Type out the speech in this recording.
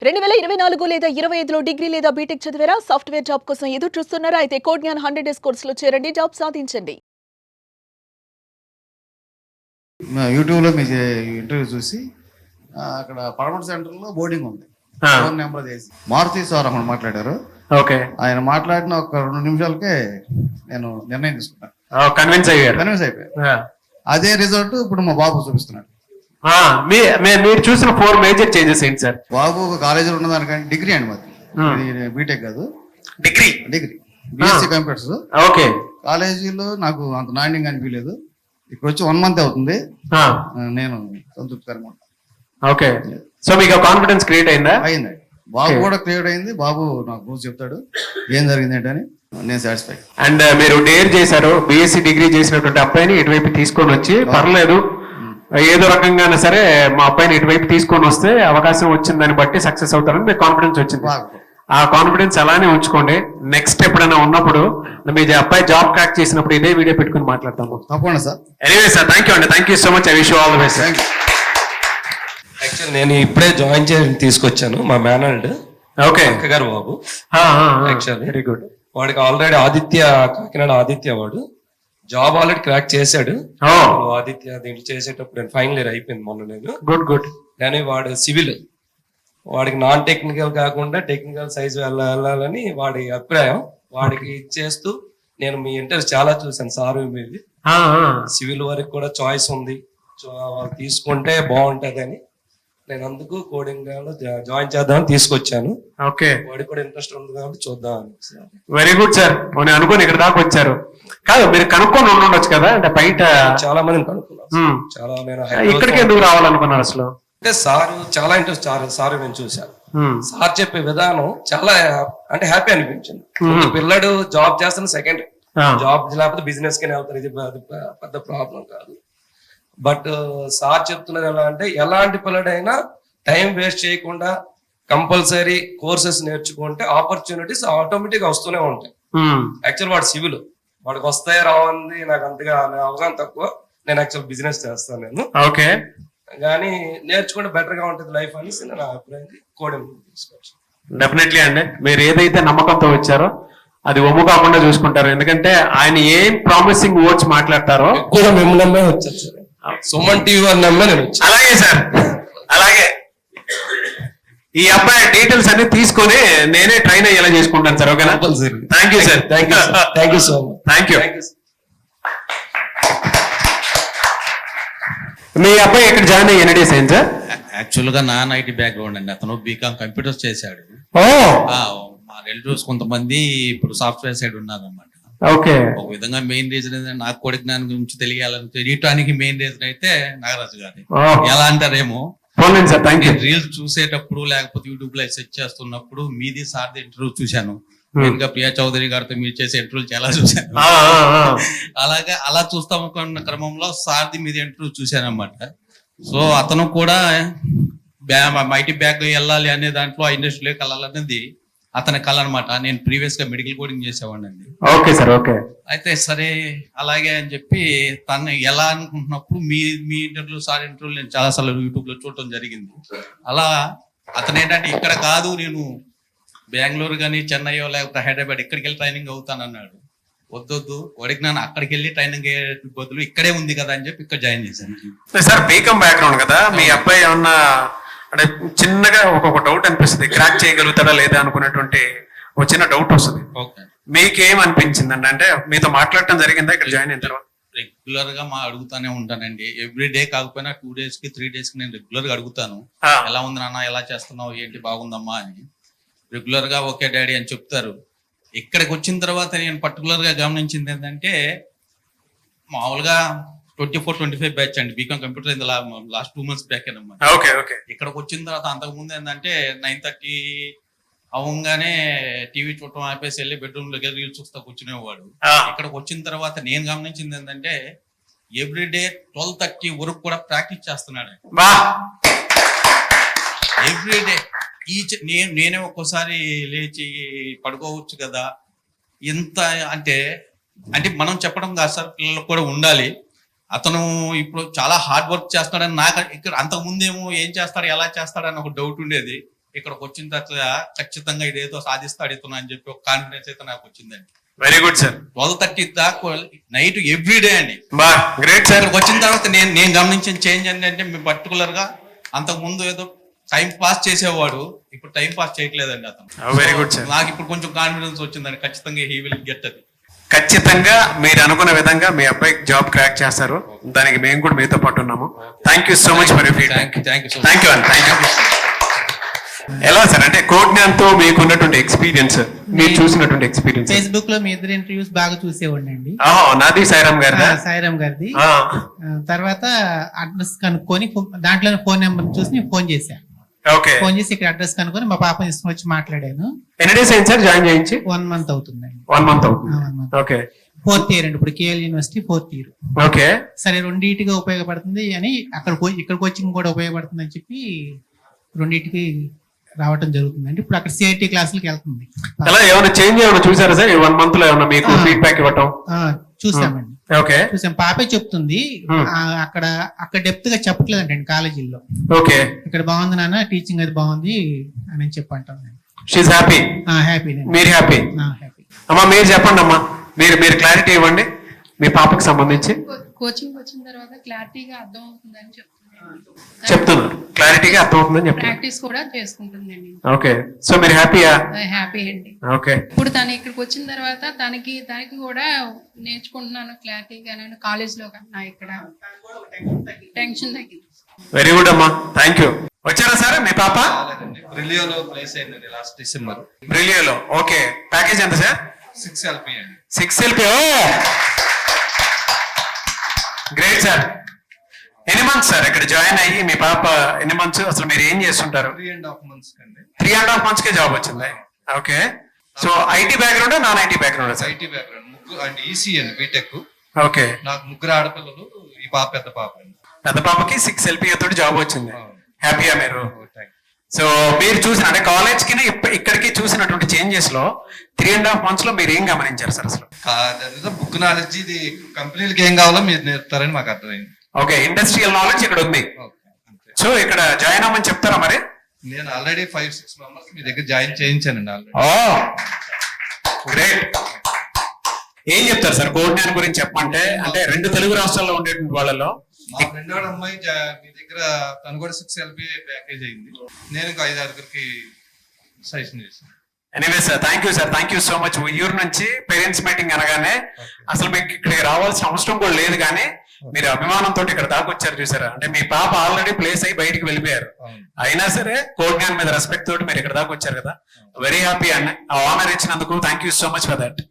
2024 లేదా 25లో డిగ్రీ లేదా బీటెక్ చదివారా? సాఫ్ట్‌వేర్ జాబ్ కోసం ఎదురు చూస్తున్నారా? అయితే కోడ్ జ్ఞాన్ 100 డేస్ కోర్సులో చేరండి, జాబ్ సాధించండి. యూట్యూబ్లో మీ ఇంటర్వ్యూ చూసి అక్కడ పడమట సెంటర్లో బోర్డింగ్ ఉంది. ఫోన్ నెంబర్ చేసి మారుతి సార్ అక్కడ మాట్లాడారు. ఓకే, ఆయన మాట్లాడిన ఒక 2 నిమిషాలకే నేను నిర్ణయం తీసుకున్నాను. కన్విన్స్ అయిపోయాను. అదే రిజల్ట్ ఇప్పుడు మా బాబు చూపిస్తున్నాడు. మీరు చూసిన 4 మేజర్ చేంజెస్ ఏంటి సార్? బాబు కాలేజీలో ఉన్నదానికంటే డిగ్రీ అండి మాది, బీటెక్ కాదు, డిగ్రీ బిఎస్సి కంప్యూటర్స్. ఓకే, కాలేజీలో నాకు అంత నాణ్యంగా అనిపించలేదు. ఇక్కడ వచ్చి 1 మంత్ అవుతుంది, నేను సంతృప్తికరంగా ఉంటాను. ఓకే, సో మీకు కాన్ఫిడెన్స్ క్రియేట్ అయిందా? అయింది. బాబు కూడా క్రియేట్ అయింది. బాబు నాకు రోజు చెప్తాడు ఏం జరిగింది ఏంటని. నేను సాటిస్ఫై. అండ్ మీరు డేర్ చేశారు, బిఎస్సి డిగ్రీ చేసినటువంటి అబ్బాయిని ఇటువైపు తీసుకొని వచ్చి, పర్లేదు ఏదో రకంగానే సరే మా అబ్బాయిని ఇటువైపు తీసుకొని వస్తే అవకాశం వచ్చిందని బట్టి సక్సెస్ అవుతారని మీకు కాన్ఫిడెన్స్ వచ్చింది. ఆ కాన్ఫిడెన్స్ అలానే ఉంచుకోండి. నెక్స్ట్ ఎప్పుడైనా ఉన్నప్పుడు మీ అబ్బాయి జాబ్ క్రాక్ చేసినప్పుడు ఇదే వీడియో పెట్టుకుని మాట్లాడతాము. తప్పకుండా sir. Anyway sir, thank you అండి, thank you so much. I wish you all the best. Actual నేను ఇప్పుడే జాయిన్ చేసి తీసుకొచ్చాను మా మేనల్డ్. ఓకే, గారు బాబు యాక్చువల్లీ వెరీ గుడ్. వాడికి ఆల్రెడీ కాకినాడ ఆదిత్య వాడు జాబ్ ఆల్రెడీ క్రాక్ చేశాడు. ఆదిత్య దీంట్లో చేసేటప్పుడు నేను ఫైనల్ ఇయర్ అయిపోయింది మొన్న. నేను గుడ్ కానీ వాడు సివిల్, వాడికి నాన్ టెక్నికల్ కాకుండా టెక్నికల్ సైజ్ వెళ్ళాలని వాడి అభిప్రాయం. వాడికి ఇచ్చేస్తూ నేను మీ ఇంటర్వ్యూ చాలా చూసాను సార్, మీది సివిల్ వరకు కూడా చాయిస్ ఉంది, తీసుకుంటే బాగుంటది అని నేను అందుకు కోడింగ్ జాయిన్ చేద్దామని తీసుకొచ్చాను. ఓకే, వాడికి కూడా ఇంట్రెస్ట్ ఉంది కాబట్టి చూద్దాం. Very good sir. నేను అనుకోని ఇక్కడ దాకా వచ్చారు. కాదు, మీరు కనుక్కొని ఉండొచ్చు కదా, అంటే బయట చాలా మందిని కనుక్కున్నాను. చాలా నేను ఇక్కడికి ఎందుకు రావాలనుకున్నారు అసలు? అంటే సార్ చాలా ఇంట్రెస్ట్, సార్ నేను చూశాను. సార్ చెప్పే విధానం చాలా అంటే హ్యాపీ అనిపించింది. పిల్లడు జాబ్ చేస్తున్న సెకండ్ జాబ్ లేకపోతే బిజినెస్ కి వెళ్తారు, ఇది పెద్ద ప్రాబ్లం కాదు. బట్ సార్ చెప్తున్నది ఎలా అంటే, ఎలాంటి పిల్లడైనా టైం వేస్ట్ చేయకుండా కంపల్సరీ కోర్సెస్ నేర్చుకుంటే ఆపర్చునిటీస్ ఆటోమేటిక్ గా వస్తూనే ఉంటాయి. యాక్చువల్ వాడు సివిల్, వాడికి వస్తాయి రావంది నాకు అంతగా అవగాహన తక్కువ. నేను యాక్చువల్ బిజినెస్ చేస్తాను నేను. ఓకే, కానీ నేర్చుకుంటే బెటర్ గా ఉంటుంది లైఫ్ అనేసి నేను అభిప్రాయం కోడింగ్ తీసుకోవచ్చు. డెఫినెట్లీ అండి, మీరు ఏదైతే నమ్మకంతో వచ్చారో అది ఒమ్ము కాకుండా చూసుకుంటారు. ఎందుకంటే ఆయన ఏం ప్రామిసింగ్ వర్డ్స్ మాట్లాడతారో కూడా మేము నమ్మే వచ్చారు సార్. సుమన్ టీవీ వారు నమ్మే నేను వచ్చాను. అలాగే సార్, అలాగే ఈ అబ్బాయి డీటెయిల్స్ అన్ని తీసుకొని నేనే ట్రైన్ అయ్యేలా చేసుకుంటాను సార్. ఓకేనా? Thank you sir. Thank you so much. Thank you. మీ అబ్బాయి ఎక్కడ జాయిన్ అయ్యి ఎన్ని డేస్ అయింది సార్? యాక్చువల్ గా నాన్ ఐటీ బ్యాక్గ్రౌండ్ అండి. అతను బీకామ్ కంప్యూటర్స్ చేశాడు. మా రిలేటివ్స్ కొంతమంది ఇప్పుడు సాఫ్ట్వేర్ సైడ్ ఉన్నారన్నమాట. ఓకే, ఒక విధంగా మెయిన్ రీజన్ ఏంటంటే నాకు కోడి జ్ఞానం గురించి తెలియటానికి మెయిన్ రీజన్ అయితే నాగరాజు గారి. ఎలా అంటారేమో, రీల్స్ చూసేటప్పుడు లేకపోతే యూట్యూబ్ లో సెర్చ్ చేస్తున్నప్పుడు మీది సార్ది ఇంటర్వ్యూ చూశాను. మెయిన్ గా ప్రియా చౌదరి గారితో మీరు చేసే ఇంటర్వ్యూ చాలా చూశాను. అలాగే అలా చూస్తామనుకున్న క్రమంలో సార్ది మీద ఇంటర్వ్యూ చూశాను అన్నమాట. సో అతను కూడా ఐటీ బ్యాక్ వెళ్ళాలి అనే దాంట్లో ఇండస్ట్రీలోకి వెళ్ళాలనేది అతని కళ అనమాట. నేను ప్రీవియస్ గా మెడికల్ కోడింగ్ చేసేవాడిని అండి. Okay sir. ఓకే, అయితే సరే అలాగే అని చెప్పి తను ఎలా అనుకుంటున్నప్పుడు మీ ఇంటర్వ్యూ సార్ ఇంటర్వ్యూ నేను చాలా సార్లు యూట్యూబ్ లో చూడటం జరిగింది. అలా అతను ఏంటంటే ఇక్కడ కాదు, నేను బెంగళూరు కానీ చెన్నైయో లేకపోతే హైదరాబాద్ ఇక్కడికి వెళ్ళి ట్రైనింగ్ అవుతాను అన్నాడు. వద్దొద్దు, కోడికి నన్ను అక్కడికి వెళ్ళి ట్రైనింగ్ అయ్యే బదులు ఇక్కడే ఉంది కదా అని చెప్పి ఇక్కడ జాయిన్ చేశాను. సార్ బీకామ్ బ్యాక్గ్రౌండ్ కదా, మీ అబ్బాయి ఏమన్నా అంటే చిన్నగా ఒక్కొక్క డౌట్ అనిపిస్తుంది, క్రాక్ చేయగలుగుతాడా లేదా అనుకున్నటువంటి ఒక చిన్న డౌట్ వస్తుంది. మీకేం అనిపించింది అండి? అంటే మీతో మాట్లాడటం జరిగిందా ఇక్కడ జాయిన్ అయిన తర్వాత? రెగ్యులర్ గా అడుగుతానే ఉంటానండి. ఎవ్రీ డే కాకపోయినా 2 days కి 3 days కి నేను రెగ్యులర్ గా అడుగుతాను, ఎలా ఉంది నాన్న, ఎలా చేస్తున్నావు, ఏంటి, బాగుందమ్మా అని. రెగ్యులర్ గా ఓకే డాడీ అని చెప్తారు. ఇక్కడికి వచ్చిన తర్వాత నేను పర్టికులర్ గా గమనించింది ఏంటంటే, మామూలుగా 24-25 బ్యాచ్ అండి BCom computer in last 2 months back అనమాట. ఇక్కడికి వచ్చిన తర్వాత అంతకు ముందు ఏంటంటే 9:30 అవ్వగానే టీవీ చూడటం ఆపేసి వెళ్ళి బెడ్రూమ్ లోకి రీల్స్ చూస్తా కూర్చునేవాడు. ఇక్కడికి వచ్చిన తర్వాత నేను గమనించింది ఏంటంటే ఎవ్రీడే 12:30 వరకు కూడా ప్రాక్టీస్ చేస్తున్నాడు ఎవ్రీడే. నేనే ఒక్కోసారి లేచి పడుకోవచ్చు కదా, ఇంత అంటే మనం చెప్పడం కాదు సార్, పిల్లలకు కూడా ఉండాలి. అతను ఇప్పుడు చాలా హార్డ్ వర్క్ చేస్తున్నాడని నాకు ఇక్కడ అంతకు ముందేమో ఏం చేస్తాడు, ఎలా చేస్తాడని ఒక డౌట్ ఉండేది. ఇక్కడికి వచ్చిన తర్వాత ఖచ్చితంగా ఇదేదో సాధిస్తాడుతున్నా అని చెప్పి ఒక కాన్ఫిడెన్స్ అయితే నాకు వచ్చిందండి. Very good sir. 12:30 దాకా నైట్ ఎవ్రీడే అండి. బా గ్రేట్ సార్. ఇక్కడికి వచ్చిన తర్వాత నేను గమనించిన చేంజ్ ఏంటంటే మేము పర్టికులర్ గా అంతకు ముందు ఏదో టైం పాస్ చేసేవాడు, ఇప్పుడు టైం పాస్ చేయట్లేదండి అతను. Very good sir. నాకు ఇప్పుడు కొంచెం కాన్ఫిడెన్స్ వచ్చిందండి, ఖచ్చితంగా హీ విల్ గెట్ అది. ఖచ్చితంగా మీరు అనుకున్న విధంగా మీ అబ్బాయికి జాబ్ క్రాక్ చేస్తారు. దానికి మేము కూడా మీతో పాటు ఉన్నాము. Thank you so much for your feedback. Thank you thank you అండి. Thank you. ఎలా సార్ అంటే కోజ్ఞాన్తో మీకు ఉన్నటువంటి ఎక్స్పీరియన్స్, మీరు చూసినటువంటి ఎక్స్పీరియన్స్? ఫేస్బుక్ లో మీ ఇద్దరు ఇంటర్వ్యూస్ బాగా చూసేవాడిని. నాది సాయిరామ్ గారి. సాయిరామ్ గారిది. తర్వాత అడ్రస్ కనుక్కొని దాంట్లో ఫోన్ నెంబర్ చూసి నేను ఫోన్ చేశాను. ఓకే. ఫోన్ చేసి ఇక్కడ అడ్రస్ కనుక్కొని మా పాప తీసుకుని వచ్చి మాట్లాడాను. ఎన్ని డేస్ అయింది సార్ జాయిన్ చేయించి? 1 month అవుతుందండి. 1 month అవుతుంది. 1 month. ఓకే. 4th year అండి, ఇప్పుడు KL university 4th year. Okay. సరే రెండింటిగా ఉపయోగపడుతుంది అని ఇక్కడ కోచింగ్ కూడా ఉపయోగపడుతుంది అని చెప్పి రెండింటికి రావటం జరుగుతుందండి. ఇప్పుడు అక్కడ సిఐటి క్లాసులకి వెళ్తుంది. ఎలా ఏమైనా చేంజ్ ఏమైనా చూసారా సార్? 1 month లో ఏమైనా మీకు ఫీడ్బ్యాక్ ఇవ్వటం? చూసామండి. ఓకే. చూసాం. పాపే చెప్తుంది అక్కడ డెప్త్ గా చెప్పట్లేదండి కాలేజీల్లో. ఓకే. ఇక్కడ బాగుంది నాన్న, టీచింగ్ అది బాగుంది అని చెప్పి అంటాను. She happy. హ్యాపీ. మీరు హ్యాపీ? హ్యాపీ. అమ్మా మీరు చెప్పండి అమ్మా, మీరు క్లారిటీ ఇవ్వండి మీ పాపకి సంబంధించి. కోచింగ్ వచ్చిన తర్వాత క్లారిటీగా అర్థం అవుతుందని చెప్తున్నారు. క్లారిటీగా అర్థం అవుతుందని చెప్తున్నారు. ప్రాక్టీస్ కూడా చేసుకుంటుందండి. ఓకే. సో మీరు హ్యాపీయా? హ్యాపీ అండి. ఓకే. ఇప్పుడు తను ఇక్కడికి వచ్చిన తర్వాత తనకి కూడా నేర్చుకుంటున్నాను క్లారిటీగా. నేను కాలేజ్ లో కన్నా ఇక్కడ టెన్షన్ తగ్గింది. వెరీ గుడ్ అమ్మా, థ్యాంక్ యూ. వచ్చారా సార్ మీ పాప? బ్రిలియోలో ప్లేస్ అయిందండి లాస్ట్ డిసెంబర్. బ్రిలియోలో. ఓకే. ప్యాకేజ్ ఎంత సార్? 6 LP అండి. 6 LP. Great sir. ఎన్ని మంత్స్ సార్ ఇక్కడ జాయిన్ అయ్యి మీ పాప ఎన్ని మంత్స్? అసలు మీరు ఏం చేస్తుంటారు? 3.5 months అండి. 3.5 months కే జాబ్ వచ్చింది. Okay. So IT background, non IT background sir? IT background. ముగ్గురు అండి, ఈసీ అండి, బీటెక్. ఓకే. నాకు 3 ఆడపిల్లలు, ఈ పాప పెద్ద పాప అండి. పెద్ద పాపకి 6 LP తోటి జాబ్ వచ్చింది. హ్యాపీయా మీరు? Thank you. సో మీరు చూసిన అంటే కాలేజ్ కి ఇక్కడికి చూసినటువంటి చేంజెస్ లో 3.5 months లో మీరు ఏం గమనించారు సార్ అసలు? బుక్ నాలెడ్జ్, ఇది కంపెనీలకి ఏం కావాలో మీరు నేర్పుతారని మాకు అర్థమైంది. ఓకే. ఇండస్ట్రియల్ నాలెడ్జ్ ఇక్కడ ఉంది. సో ఇక్కడ జాయిన్ అవ్వమని చెప్తారా మరి? నేను ఆల్రెడీ 5-6 మెంబర్స్ మీ దగ్గర జాయిన్ చేయించానండి ఆల్రెడీ. గ్రేట్. ఏం చెప్తారు సార్ కోజ్ఞాన్ గురించి చెప్పంటే? అంటే 2 తెలుగు రాష్ట్రాల్లో ఉండేటువంటి వాళ్ళలో మా ఫ్రెండ్ వాడు అమ్మాయి మీ దగ్గర, తను కూడా 6 LP ప్యాకేజ్ అయింది. నేను ఇంకా 5-6కి సజెషన్ చేశాను. Anyway sir, thank you sir, thank you so much. Uyyuru నుంచి పేరెంట్స్ మీటింగ్ అనగానే అసలు మీకు ఇక్కడికి రావాల్సిన అవసరం కూడా లేదు, కానీ మీరు అభిమానంతో ఇక్కడ దాకా వచ్చారు చూసారా? అంటే మీ పాప ఆల్రెడీ ప్లేస్ అయ్యి బయటికి వెళ్ళిపోయారు, అయినా సరే కోజ్ఞాన్ మీద రెస్పెక్ట్ తోటి మీరు ఇక్కడ దాకా వచ్చారు కదా. వెరీ హ్యాపీ అండి. ఆ ఆనర్ ఇచ్చినందుకు thank you so much for that.